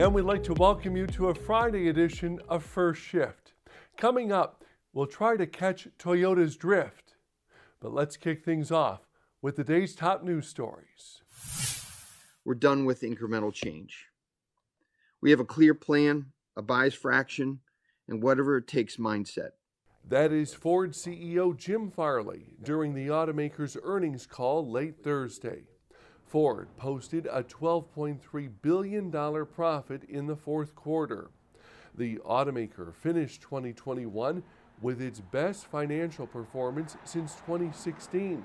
And we'd like to welcome you to a Friday edition of First Shift. Coming up, we'll try to catch Toyota's drift. But let's kick things off with the day's top news stories. We're done with incremental change. We have a clear plan, a bias for action, and whatever it takes mindset. That is Ford CEO Jim Farley during the automaker's earnings call late Thursday. Ford posted a $12.3 billion profit in the fourth quarter. The automaker finished 2021 with its best financial performance since 2016.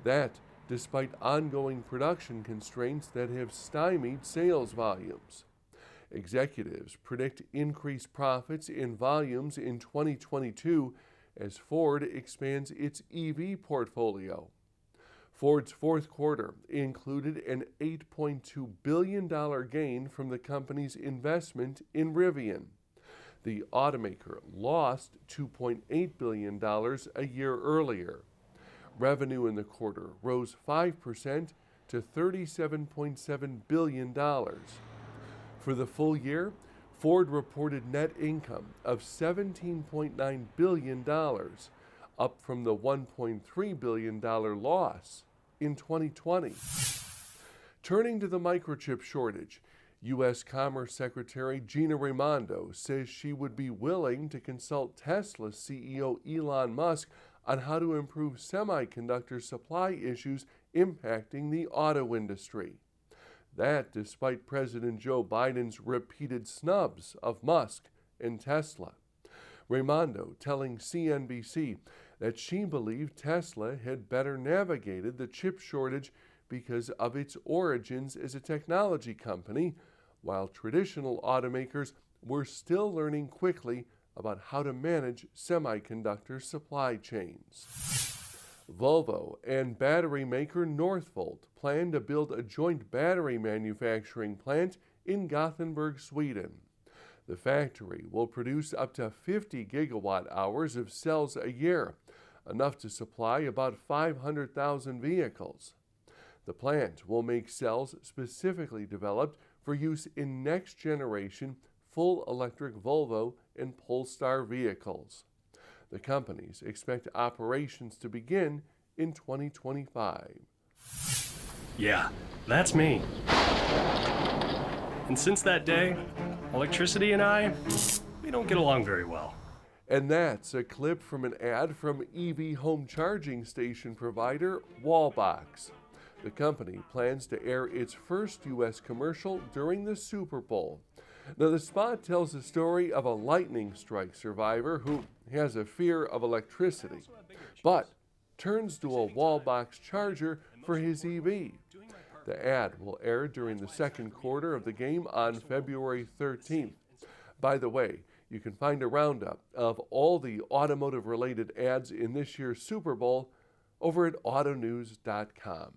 That despite ongoing production constraints that have stymied sales volumes. Executives predict increased profits in volumes in 2022 as Ford expands its EV portfolio. Ford's fourth quarter included an $8.2 billion gain from the company's investment in Rivian. The automaker lost $2.8 billion a year earlier. Revenue in the quarter rose 5% to $37.7 billion. For the full year, Ford reported net income of $17.9 billion, up from the $1.3 billion loss in 2020. Turning to the microchip shortage, U.S. Commerce Secretary Gina Raimondo says she would be willing to consult Tesla CEO Elon Musk on how to improve semiconductor supply issues impacting the auto industry. That despite President Joe Biden's repeated snubs of Musk and Tesla. Raimondo telling CNBC that she believed Tesla had better navigated the chip shortage because of its origins as a technology company, while traditional automakers were still learning quickly about how to manage semiconductor supply chains. Volvo and battery maker Northvolt plan to build a joint battery manufacturing plant in Gothenburg, Sweden. The factory will produce up to 50 gigawatt hours of cells a year, enough to supply about 500,000 vehicles. The plant will make cells specifically developed for use in next-generation full electric Volvo and Polestar vehicles. The companies expect operations to begin in 2025. Yeah, that's me. And since that day, electricity and I, we don't get along very well. And that's a clip from an ad from EV home charging station provider Wallbox. The company plans to air its first U.S. commercial during the Super Bowl. Now, the spot tells the story of a lightning strike survivor who has a fear of electricity, but turns to a Wallbox charger for his EV. The ad will air during the second quarter of the game on February 13th. By the way, you can find a roundup of all the automotive-related ads in this year's Super Bowl over at autonews.com.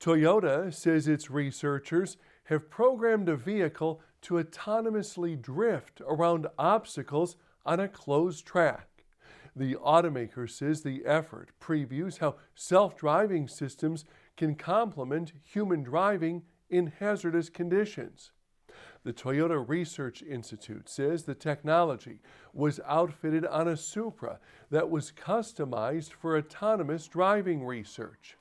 Toyota says its researchers have programmed a vehicle to autonomously drift around obstacles on a closed track. The automaker says the effort previews how self-driving systems can complement human driving in hazardous conditions. The Toyota Research Institute says the technology was outfitted on a Supra that was customized for autonomous driving research.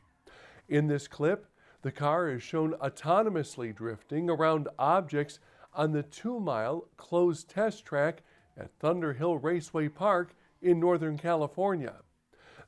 In this clip, the car is shown autonomously drifting around objects on the 2-mile closed test track at Thunder Hill Raceway Park in Northern California.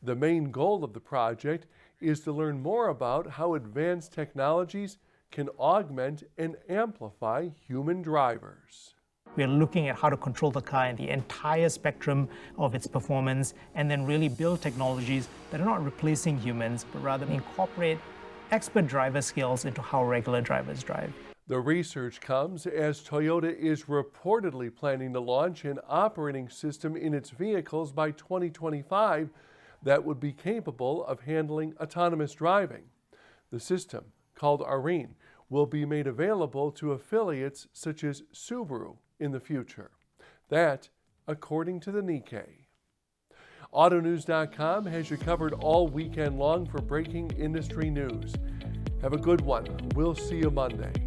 The main goal of the project is to learn more about how advanced technologies can augment and amplify human drivers. We're looking at how to control the car in the entire spectrum of its performance and then really build technologies that are not replacing humans, but rather incorporate expert driver skills into how regular drivers drive. The research comes as Toyota is reportedly planning to launch an operating system in its vehicles by 2025 that would be capable of handling autonomous driving. The system, called Arene, will be made available to affiliates such as Subaru in the future. That, according to the Nikkei. Autonews.com has you covered all weekend long for breaking industry news. Have a good one. We'll see you Monday.